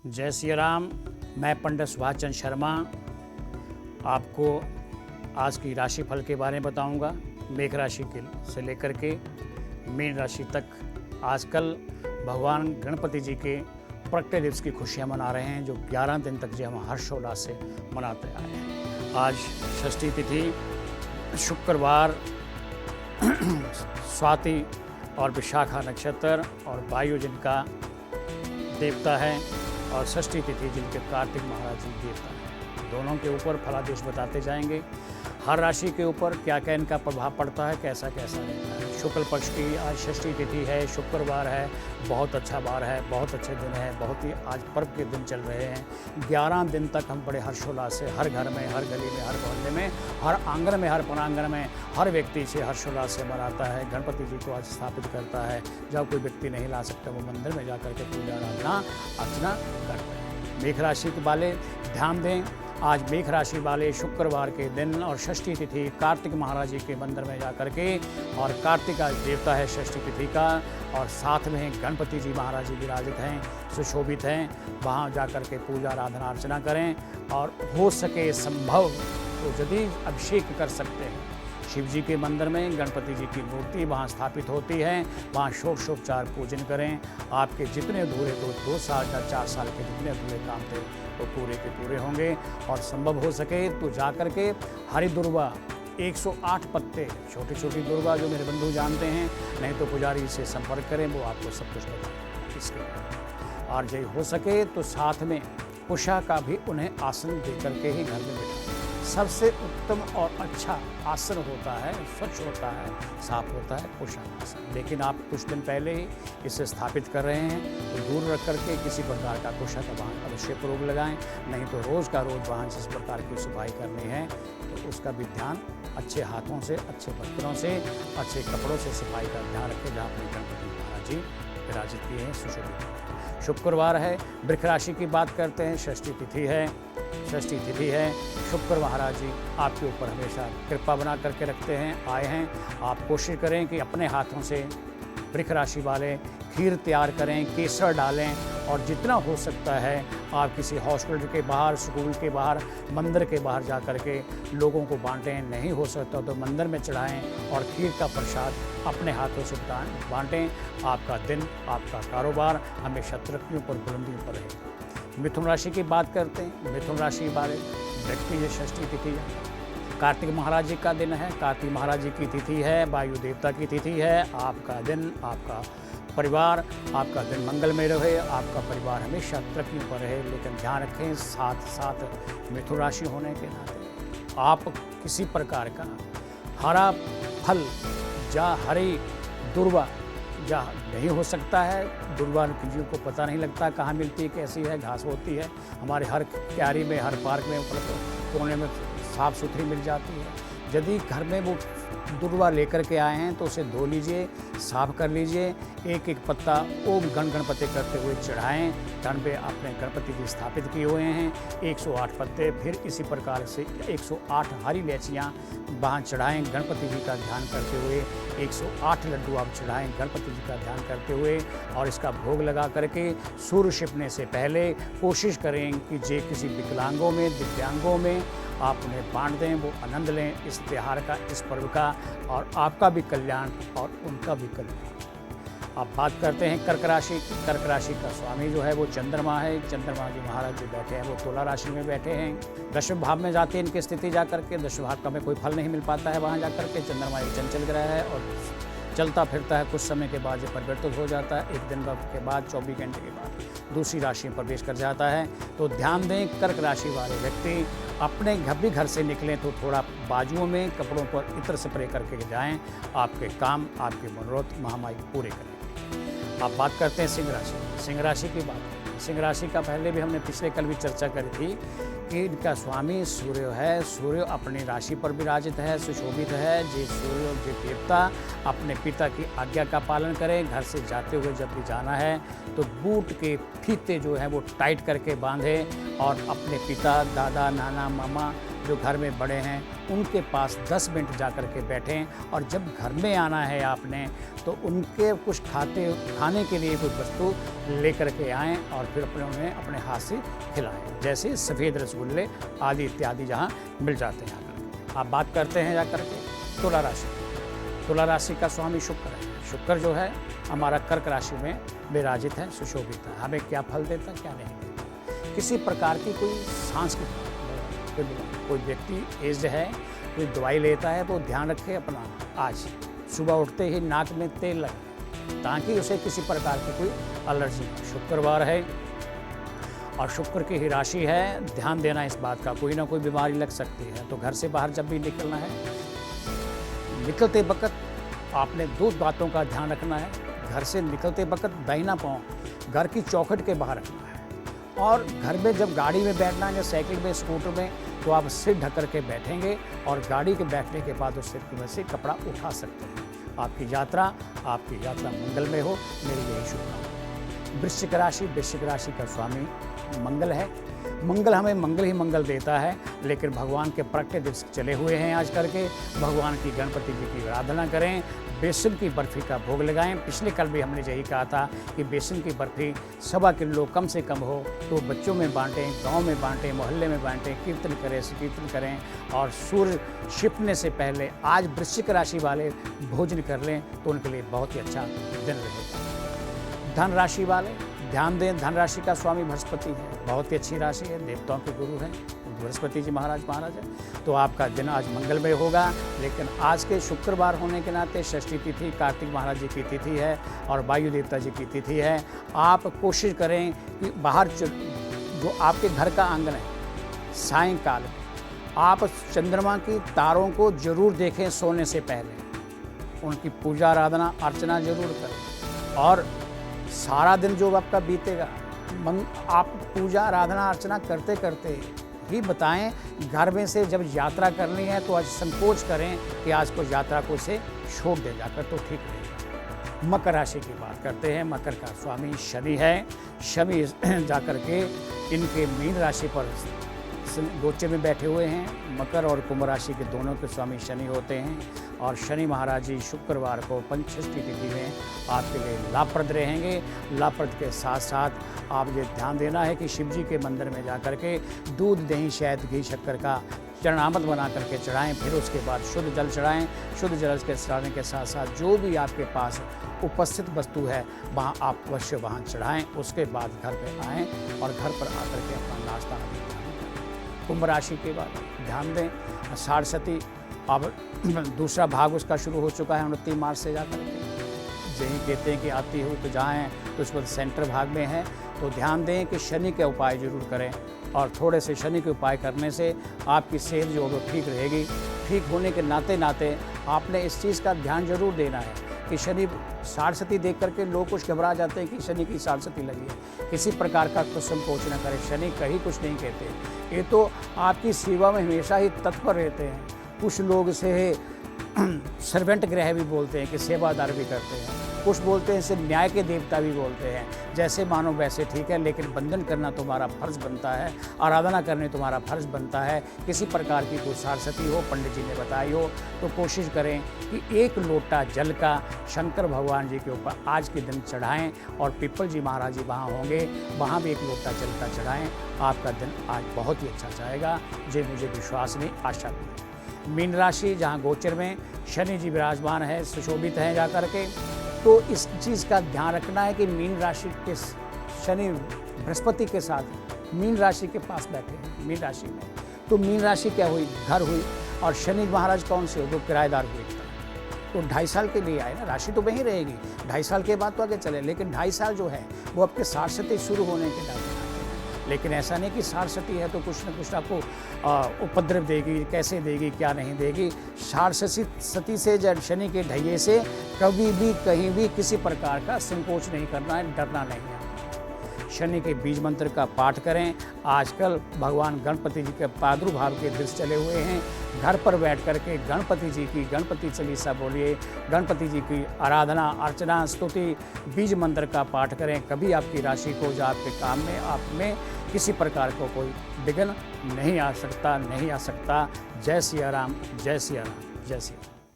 जय सिया राम। मैं पंडित सुभाष चंद्र शर्मा आपको आज की राशि फल के बारे में बताऊंगा। मेष राशि के से लेकर के मीन राशि तक आजकल भगवान गणपति जी के प्रगटे दिवस की खुशियां मना रहे हैं, जो 11 दिन तक जो हम हर्षोल्लास से मनाते आए हैं। आज षष्ठी तिथि शुक्रवार, स्वाति और विशाखा नक्षत्र और वायु जिनका देवता है और षष्ठी तिथि जिनके कार्तिक महाराज जी देवता हैं। दोनों के ऊपर फलादेश बताते जाएंगे। हर राशि के ऊपर क्या क्या इनका प्रभाव पड़ता है, कैसा कैसा रहता है। शुक्ल पक्ष की आज षष्ठी तिथि है, शुक्रवार है, बहुत अच्छा वार है, बहुत अच्छे दिन है, बहुत ही आज पर्व के दिन चल रहे हैं। 11 दिन तक हम बड़े हर्षोल्लास से हर घर में, हर गली में, हर मोहल्ले में, हर आंगन में, हर प्रांगण में हर व्यक्ति से हर्षोल्लास से मनाता है। गणपति जी को आज स्थापित करता है। जब कोई व्यक्ति नहीं ला सकता वो मंदिर में जाकर के पूजा आराधना अर्चना करते हैं। मेष राशि के वाले ध्यान दें, आज मेष राशि वाले शुक्रवार के दिन और षष्ठी तिथि कार्तिक महाराज जी के मंदिर में जाकर के, और कार्तिक का देवता है षष्ठी तिथि का, और साथ में गणपति जी महाराज जी विराजित हैं, सुशोभित हैं। वहाँ जाकर के पूजा आराधना अर्चना करें, और हो सके संभव तो यदि अभिषेक कर सकते हैं शिव जी के मंदिर में, गणपति जी की मूर्ति वहाँ स्थापित होती है, वहाँ षोडशोपचार पूजन करें। आपके जितने अधूरे 2 साल या 4 साल के जितने अधूरे काम थे वो पूरे के पूरे होंगे। और संभव हो सके तो जाकर के हरी दुर्वा 108 पत्ते, छोटी छोटी दुर्वा जो मेरे बंधु जानते हैं, नहीं तो पुजारी से संपर्क करें, वो आपको सब कुछ बताएंगे इसके। और यदि हो सके तो साथ में कुशा का भी उन्हें आसन दे करके ही घर में बिठाएं। सबसे उत्तम और अच्छा आसन होता है, स्वच्छ होता है, साफ होता है कुशा आसन। लेकिन आप कुछ दिन पहले ही इसे स्थापित कर रहे हैं तो दूर रख करके किसी प्रकार का कुशा का वहाँ अवश्य प्रयोग लगाएं। नहीं तो रोज़ का रोज़ वहाँ जिस प्रकार की सफाई करनी है तो उसका भी ध्यान अच्छे हाथों से, अच्छे बर्तनों से, अच्छे कपड़ों से सफाई का ध्यान रखें। जहाँ अपने गणपति महाराज जी विराजित किए हैं, सुशोभित। शुक्रवार है। वृष राशि की बात करते हैं। षष्ठी तिथि है, षष्ठी तिथि है। शुक्र महाराज जी आपके ऊपर हमेशा कृपा बना करके रखते हैं, आए हैं। आप कोशिश करें कि अपने हाथों से वृष राशि वाले खीर तैयार करें, केसर डालें, और जितना हो सकता है आप किसी हॉस्पिटल के बाहर, स्कूल के बाहर, मंदिर के बाहर जा कर के लोगों को बांटें। नहीं हो सकता तो मंदिर में चढ़ाएं और खीर का प्रसाद अपने हाथों से बांटें। आपका दिन, आपका कारोबार हमेशा तरक्कियों पर, बुलंदियों पर रहेगा। मिथुन राशि की बात करते हैं। मिथुन राशि वाले व्यक्ति ये षष्ठी तिथि है, कार्तिक महाराज जी का दिन है, कार्तिक महाराज जी की तिथि है, वायु देवता की तिथि है। आपका दिन, आपका परिवार, आपका दिन मंगलमय रहे, आपका परिवार हमेशा तरक्कियों पर रहे। लेकिन ध्यान रखें, साथ साथ मिथुन राशि होने के नाते आप किसी प्रकार का हरा फल या हरी दुर्वा या नहीं हो सकता है। दुर्वा किसी को पता नहीं लगता कहाँ मिलती है, कैसी है, घास होती है हमारे हर क्यारी में, हर पार्क में, कोने में साफ़ सुथरी मिल जाती है। यदि घर में वो दुर्वा लेकर के आए हैं तो उसे धो लीजिए, साफ कर लीजिए, एक एक पत्ता ओम गण गणपति करते हुए चढ़ाएं। धन पे आपने गणपति जी स्थापित किए हुए हैं। 108 पत्ते, फिर इसी प्रकार से 108 हरी इलायचियाँ वहाँ चढ़ाएं गणपति जी का ध्यान करते हुए। 108 लड्डू आप चढ़ाएं गणपति जी का ध्यान करते हुए, और इसका भोग लगा करके सूर्य छिपने से पहले कोशिश करें कि जे किसी विकलांगों में, दिव्यांगों में आप उन्हें बांट दें, वो आनंद लें इस त्यौहार का, इस पर्व का, और आपका भी कल्याण और उनका भी कल्याण। अब बात करते हैं कर्क राशि की। कर्क राशि का स्वामी जो है वो चंद्रमा है। चंद्रमा जी महाराज जो बैठे हैं वो तुला राशि में बैठे हैं। दशम भाव में जाती है इनकी स्थिति जा करके। दशम भाव का में कोई फल नहीं मिल पाता है वहाँ जा करके। चंद्रमा एक चंचल ग्रह है और चलता फिरता है, कुछ समय के बाद ये परिवर्तित हो जाता है। एक दिन के बाद, 24 घंटे के बाद दूसरी राशि में प्रवेश कर जाता है। तो ध्यान दें, कर्क राशि वाले व्यक्ति अपने घर से निकलें तो थोड़ा बाजुओं में कपड़ों पर इत्र स्प्रे करके जाएं। आपके काम, आपके मनोरथ महामाई पूरे करें। आप बात करते हैं सिंह राशि। सिंह राशि की बात, सिंह राशि का पहले भी हमने पिछले कल भी चर्चा करी थी कि इनका स्वामी सूर्य है। सूर्य अपनी राशि पर विराजित है, सुशोभित है। जे सूर्य, जे देवता अपने पिता की आज्ञा का पालन करें। घर से जाते हुए जब भी जाना है तो बूट के फीते जो है वो टाइट करके बांधें, और अपने पिता, दादा, नाना, मामा जो घर में बड़े हैं उनके पास 10 मिनट जा कर के बैठें और जब घर में आना है आपने तो उनके कुछ खाने के लिए कुछ वस्तु लेकर के आएँ और फिर उन्हें अपने हाथ से खिलाएं, जैसे सफ़ेद रसगुल्ले आदि इत्यादि जहाँ मिल जाते हैं आकर। आप बात करते हैं जा कर के तुला राशि। तुला राशि का स्वामी शुक्र है। शुक्र जो है हमारा कर्क राशि में विराजित है, सुशोभित है। हमें क्या फल देता क्या नहीं देता। किसी प्रकार की कोई सांस्कृतिक कोई व्यक्ति एज्ड है, कोई दवाई लेता है तो ध्यान रखे अपना, आज सुबह उठते ही नाक में तेल लगाए ताकि उसे किसी प्रकार की कोई एलर्जी हो। शुक्रवार है और शुक्र की ही राशि है, ध्यान देना इस बात का, कोई ना कोई बीमारी लग सकती है। तो घर से बाहर जब भी निकलना है, निकलते वक्त आपने 2 बातों का ध्यान रखना है। घर से निकलते वक्त दाहिना पाँव घर की चौखट के बाहर रखना है और घर में जब गाड़ी में बैठना है या साइकिल में, स्कूटर में, तो आप सिर ढक कर के बैठेंगे और गाड़ी के बैठने के बाद उस सिर में से कपड़ा उठा सकते हैं। आपकी यात्रा मंगल में हो, मेरी यही शुभकामना। वृश्चिक राशि का स्वामी मंगल है। मंगल हमें मंगल ही मंगल देता है, लेकिन भगवान के प्रगटे दिवस चले हुए हैं आज करके। भगवान की गणपति जी की आराधना करें, बेसन की बर्फ़ी का भोग लगाएं। पिछले कल भी हमने यही कहा था कि बेसन की बर्फ़ी 1.25 किलो कम से कम हो तो बच्चों में बांटें, गांव में बांटें, मोहल्ले में बांटें, कीर्तन करें और सूर्य छिपने से पहले आज वृश्चिक राशि वाले भोजन कर लें तो उनके लिए बहुत ही अच्छा दिन रहेगा। धन राशि वाले ध्यान दें, धन राशि का स्वामी बृहस्पति है, बहुत ही अच्छी राशि है, देवताओं के गुरु हैं बृहस्पति जी महाराज है। तो आपका दिन आज मंगलमय होगा, लेकिन आज के शुक्रवार होने के नाते षष्ठी तिथि कार्तिक महाराज जी की तिथि है और वायु देवता जी की तिथि है। आप कोशिश करें कि बाहर जो आपके घर का आंगन है, सायंकाल आप चंद्रमा की तारों को जरूर देखें सोने से पहले, उनकी पूजा आराधना अर्चना जरूर करें और सारा दिन जो आपका बीतेगा आप पूजा आराधना अर्चना करते करते ही बताएं। घर में से जब यात्रा करनी है तो आज संकोच करें कि आज को यात्रा को से छोड़ दे जाकर तो ठीक रहेगा। मकर राशि की बात करते हैं। मकर का स्वामी शनि है। शनि जाकर के इनके मीन राशि पर गोचे में बैठे हुए हैं। मकर और कुंभ राशि के दोनों के स्वामी शनि होते हैं और शनि महाराज जी शुक्रवार को पंचषष्ठी तिथि में आपके लिए लाभप्रद रहेंगे। लाभप्रद के साथ साथ आप ये ध्यान देना है कि शिव जी के मंदिर में जाकर के दूध, दही, शहद, घी, शक्कर का चरणामृत बना करके चढ़ाएं। फिर उसके बाद शुद्ध जल चढ़ाएं। शुद्ध जल के चढ़ाने के साथ साथ जो भी आपके पास उपस्थित वस्तु है वहाँ आप अवश्य वहाँ चढ़ाएं। उसके बाद घर पे आएँ और घर पर आकर के अपना नाश्ता कुंभ राशि के बाद ध्यान दें। सारस्वती अब दूसरा भाग उसका शुरू हो चुका है 29 मार्च से जाकर के। यही कहते हैं कि आती हो तो जाएँ, तो उस पर सेंटर भाग में है। तो ध्यान दें कि शनि के उपाय जरूर करें और थोड़े से शनि के उपाय करने से आपकी सेहत जो है ठीक रहेगी। ठीक होने के नाते आपने इस चीज़ का ध्यान जरूर देना है कि शनि सारस्वती देख करके लोग कुछ घबरा जाते हैं कि शनि की सारस्वती लगी है। किसी प्रकार का कुछ संकोच न करें, शनि कहीं कुछ नहीं कहते। ये तो आपकी सेवा में हमेशा ही तत्पर रहते हैं। कुछ लोग इसे सर्वेंट ग्रह भी बोलते हैं कि सेवादार भी करते हैं। कुछ बोलते हैं इसे न्याय के देवता भी बोलते हैं। जैसे मानो वैसे ठीक है, लेकिन बंधन करना तुम्हारा फर्ज बनता है, आराधना करने तुम्हारा फर्ज बनता है। किसी प्रकार की कोई सारस्वती हो, पंडित जी ने बताई हो, तो कोशिश करें कि 1 लोटा जल का शंकर भगवान जी के ऊपर आज के दिन चढ़ाएं और पिपल जी महाराज जी वहाँ होंगे, वहाँ भी 1 लोटा जल का चढ़ाएं। आपका दिन आज बहुत ही अच्छा जाएगा, ये मुझे विश्वास नहीं, आशा भी। मीन राशि जहाँ गोचर में शनि जी विराजमान है, सुशोभित हैं जाकर के, तो इस चीज़ का ध्यान रखना है कि मीन राशि के शनि बृहस्पति के साथ मीन राशि के पास बैठे हैं मीन राशि में। तो मीन राशि क्या हुई? घर हुई। और शनि महाराज कौन से हो? जो किराएदार हुए। तो 2.5 साल के लिए आए ना, राशि तो वहीं रहेगी। 2.5 साल के बाद तो आगे चले, लेकिन 2.5 साल जो है वो आपके सारस्वती शुरू होने के नाते। लेकिन ऐसा नहीं कि सारस्वती है तो कुछ न कुछ आपको उपद्रव देगी, कैसे देगी, क्या नहीं देगी। सारस्वती से जब शनि के ढैये से कभी भी कहीं भी किसी प्रकार का संकोच नहीं करना है, डरना नहीं है। शनि के बीज मंत्र का पाठ करें। आजकल भगवान गणपति जी के प्रादुर्भाव के दृश्य चले हुए हैं। घर पर बैठ कर के गणपति जी की गणपति चालीसा बोलिए, गणपति जी की आराधना, अर्चना, स्तुति, बीज मंत्र का पाठ करें। कभी आपकी राशि को या आपके काम में, आप में किसी प्रकार को कोई विघ्न नहीं आ सकता। जय सिया राम, जय सिया राम, जय सिया राम।